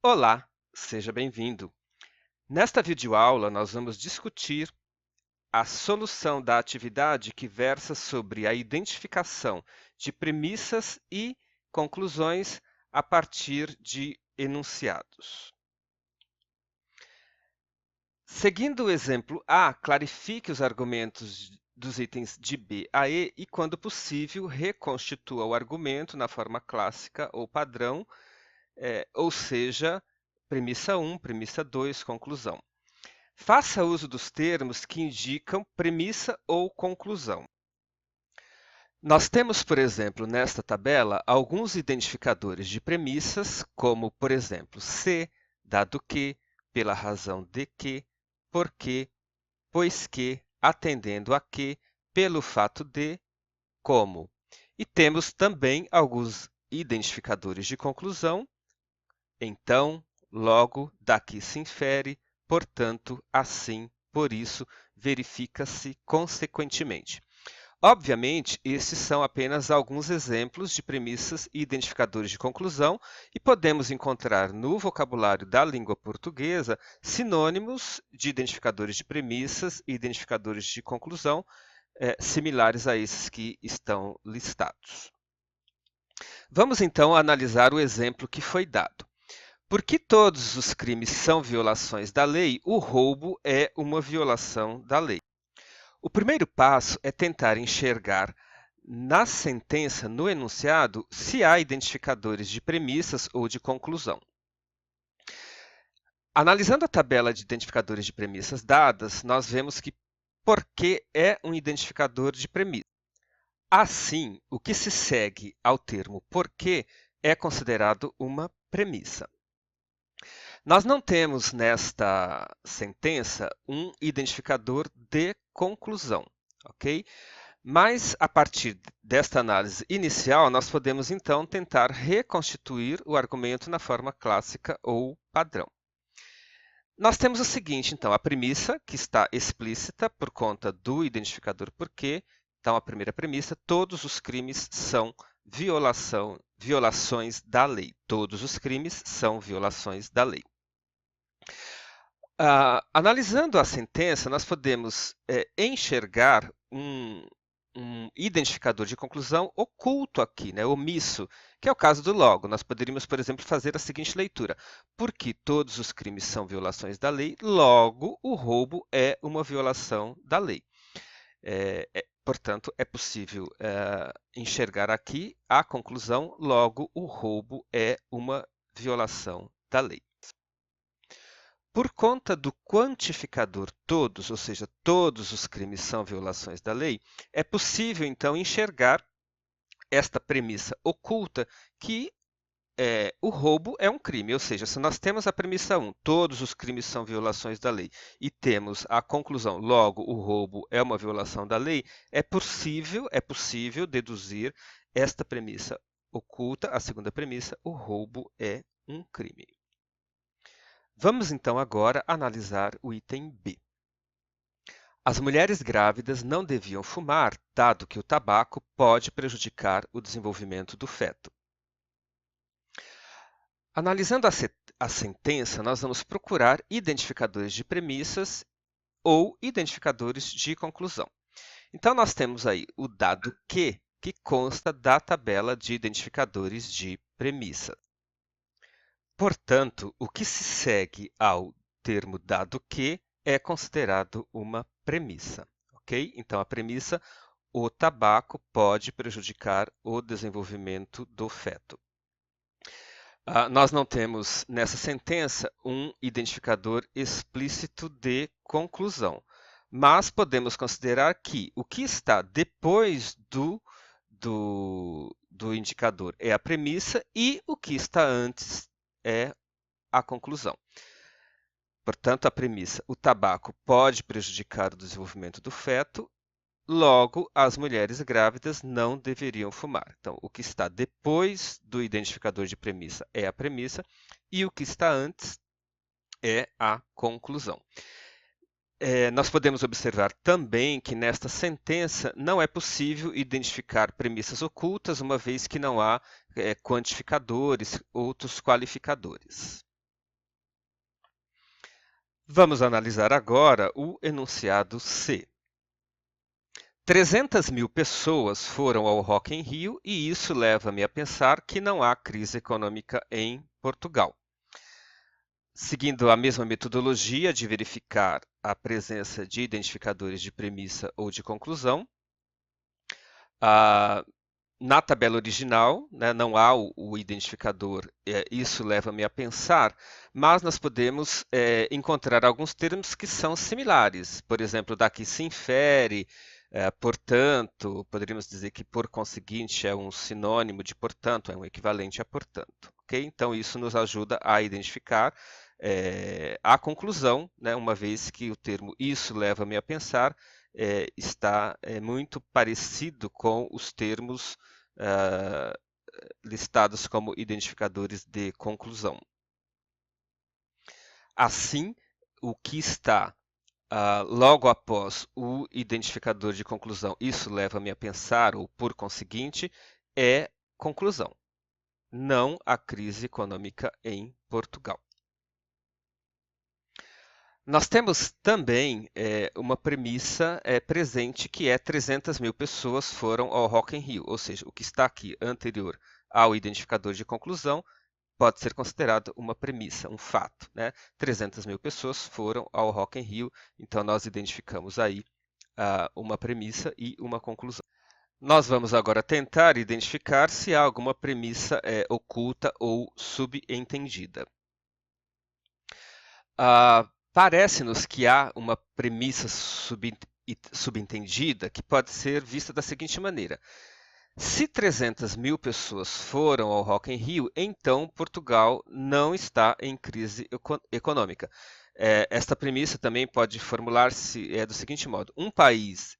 Olá, seja bem-vindo. Nesta videoaula, nós vamos discutir a solução da atividade que versa sobre a identificação de premissas e conclusões a partir de enunciados. Seguindo o exemplo A, clarifique os argumentos dos itens de B a E e, quando possível, reconstitua o argumento na forma clássica ou padrão, ou seja, premissa 1, premissa 2, conclusão. Faça uso dos termos que indicam premissa ou conclusão. Nós temos, por exemplo, nesta tabela, alguns identificadores de premissas, como, por exemplo, se, dado que, pela razão de que, porque, pois que, atendendo a que, pelo fato de, como. E temos também alguns identificadores de conclusão, então, logo, daqui se infere, portanto, assim, por isso, verifica-se, consequentemente. Obviamente, esses são apenas alguns exemplos de premissas e identificadores de conclusão, e podemos encontrar no vocabulário da língua portuguesa sinônimos de identificadores de premissas e identificadores de conclusão, similares a esses que estão listados. Vamos então analisar o exemplo que foi dado. Porque todos os crimes são violações da lei, o roubo é uma violação da lei. O primeiro passo é tentar enxergar na sentença, no enunciado, se há identificadores de premissas ou de conclusão. Analisando a tabela de identificadores de premissas dadas, nós vemos que porque é um identificador de premissa. Assim, o que se segue ao termo porque é considerado uma premissa. Nós não temos nesta sentença um identificador de conclusão, ok? Mas, a partir desta análise inicial, nós podemos então tentar reconstituir o argumento na forma clássica ou padrão. Nós temos o seguinte, então, a premissa, que está explícita por conta do identificador porquê. Então, a primeira premissa, todos os crimes são violações da lei. Todos os crimes são violações da lei. Analisando a sentença, nós podemos enxergar um identificador de conclusão oculto aqui, né, omisso, que é o caso do logo. Nós poderíamos, por exemplo, fazer a seguinte leitura: porque todos os crimes são violações da lei, logo o roubo é uma violação da lei. Portanto, é possível enxergar aqui a conclusão, logo o roubo é uma violação da lei. Por conta do quantificador todos, ou seja, todos os crimes são violações da lei, é possível, então, enxergar esta premissa oculta que o roubo é um crime. Ou seja, se nós temos a premissa 1, todos os crimes são violações da lei, e temos a conclusão, logo, o roubo é uma violação da lei, é possível deduzir esta premissa oculta, a segunda premissa, o roubo é um crime. Vamos então agora analisar o item B. As mulheres grávidas não deviam fumar, dado que o tabaco pode prejudicar o desenvolvimento do feto. Analisando a sentença, nós vamos procurar identificadores de premissas ou identificadores de conclusão. Então, nós temos aí o dado que consta da tabela de identificadores de premissa. Portanto, o que se segue ao termo dado que é considerado uma premissa, ok? Então, a premissa, o tabaco pode prejudicar o desenvolvimento do feto. Nós não temos nessa sentença um identificador explícito de conclusão, mas podemos considerar que o que está depois do indicador é a premissa e o que está antes é a conclusão. Portanto, a premissa, o tabaco pode prejudicar o desenvolvimento do feto, logo, as mulheres grávidas não deveriam fumar. Então, o que está depois do identificador de premissa é a premissa e o que está antes é a conclusão. Nós podemos observar também que nesta sentença não é possível identificar premissas ocultas, uma vez que não há quantificadores, outros qualificadores. Vamos analisar agora o enunciado C. 300.000 pessoas foram ao Rock in Rio e isso leva-me a pensar que não há crise econômica em Portugal. Seguindo a mesma metodologia de verificar a presença de identificadores de premissa ou de conclusão, na tabela original, né, não há o identificador, isso leva-me a pensar, mas nós podemos encontrar alguns termos que são similares. Por exemplo, daqui se infere, portanto, poderíamos dizer que por conseguinte é um sinônimo de portanto, é um equivalente a portanto. Okay? Então, isso nos ajuda a identificar a conclusão, né, uma vez que o termo isso leva-me a pensar está muito parecido com os termos listados como identificadores de conclusão. Assim, o que está logo após o identificador de conclusão, isso leva-me a pensar, ou por conseguinte, é conclusão. Não a crise econômica em Portugal. Nós temos também uma premissa presente que é 300.000 pessoas foram ao Rock in Rio, ou seja, o que está aqui anterior ao identificador de conclusão pode ser considerado uma premissa, um fato. Né? 300.000 pessoas foram ao Rock in Rio, então nós identificamos aí uma premissa e uma conclusão. Nós vamos agora tentar identificar se há alguma premissa oculta ou subentendida. Parece-nos que há uma premissa subentendida que pode ser vista da seguinte maneira. Se 300.000 pessoas foram ao Rock in Rio, então Portugal não está em crise econômica. Esta premissa também pode formular-se do seguinte modo. Um país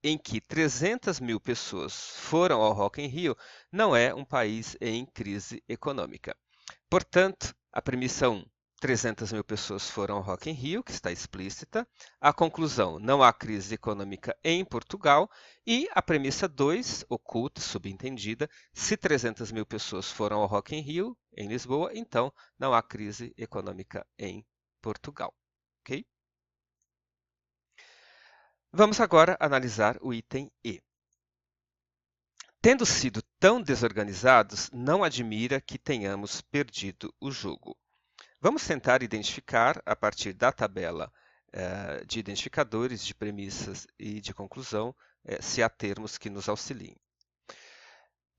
em que 300.000 pessoas foram ao Rock in Rio não é um país em crise econômica. Portanto, a premissa 1. 300.000 pessoas foram ao Rock in Rio, que está explícita. A conclusão, não há crise econômica em Portugal. E a premissa 2, oculta, subentendida, se 300.000 pessoas foram ao Rock in Rio, em Lisboa, então não há crise econômica em Portugal. Okay? Vamos agora analisar o item E. Tendo sido tão desorganizados, não admira que tenhamos perdido o jogo. Vamos tentar identificar, a partir da tabela de identificadores, de premissas e de conclusão, se há termos que nos auxiliem.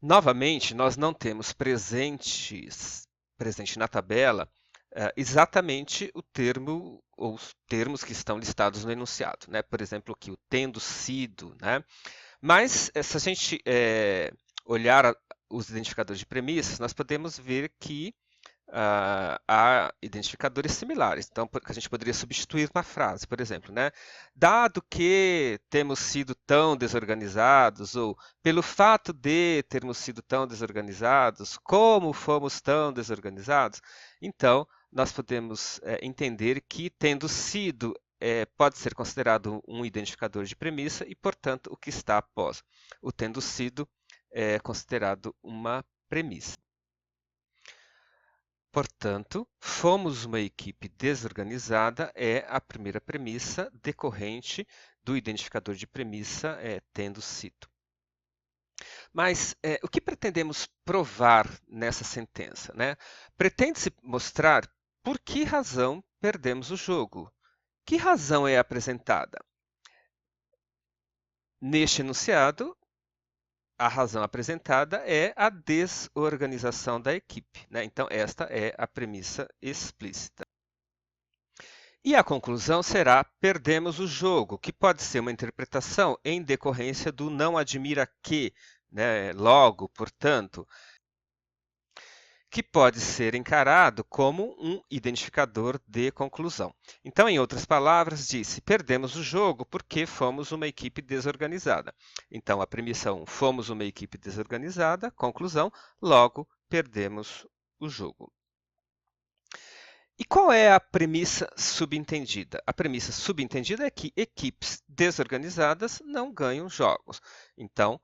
Novamente, nós não temos presente na tabela exatamente o termo ou os termos que estão listados no enunciado. Né? Por exemplo, aqui o tendo sido. Né? Mas, se a gente olhar os identificadores de premissas, nós podemos ver que há identificadores similares. Então, a gente poderia substituir uma frase, por exemplo, né? Dado que temos sido tão desorganizados, ou pelo fato de termos sido tão desorganizados, como fomos tão desorganizados, então nós podemos entender que tendo sido pode ser considerado um identificador de premissa e, portanto, o que está após o tendo sido é considerado uma premissa. Portanto, fomos uma equipe desorganizada é a primeira premissa decorrente do identificador de premissa tendo sido. Mas o que pretendemos provar nessa sentença? Né? Pretende-se mostrar por que razão perdemos o jogo. Que razão é apresentada? Neste enunciado, a razão apresentada é a desorganização da equipe. Né? Então, esta é a premissa explícita. E a conclusão será perdemos o jogo, que pode ser uma interpretação em decorrência do não admira que, né? Logo, portanto, que pode ser encarado como um identificador de conclusão. Então, em outras palavras, disse, perdemos o jogo porque fomos uma equipe desorganizada. Então, a premissa 1, fomos uma equipe desorganizada, conclusão, logo perdemos o jogo. E qual é a premissa subentendida? A premissa subentendida é que equipes desorganizadas não ganham jogos. Então,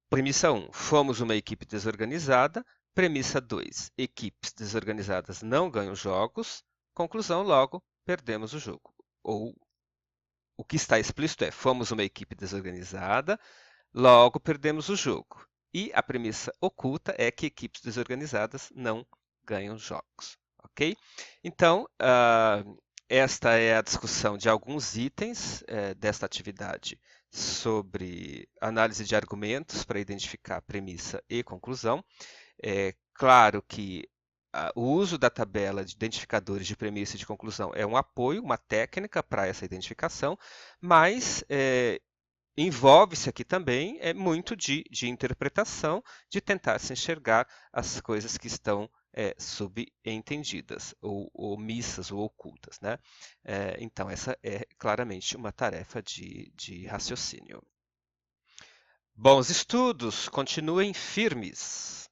premissa 1, fomos uma equipe desorganizada. Premissa 2, equipes desorganizadas não ganham jogos. Conclusão, logo, perdemos o jogo. Ou o que está explícito é: fomos uma equipe desorganizada, logo perdemos o jogo. E a premissa oculta é que equipes desorganizadas não ganham jogos, ok? Então, esta é a discussão de alguns itens desta atividade sobre análise de argumentos para identificar premissa e conclusão. É claro que o uso da tabela de identificadores de premissa e de conclusão é um apoio, uma técnica para essa identificação, mas envolve-se aqui também muito de interpretação, de tentar se enxergar as coisas que estão subentendidas, ou omissas, ou ocultas, né? Então, essa é claramente uma tarefa de raciocínio. Bons estudos, continuem firmes!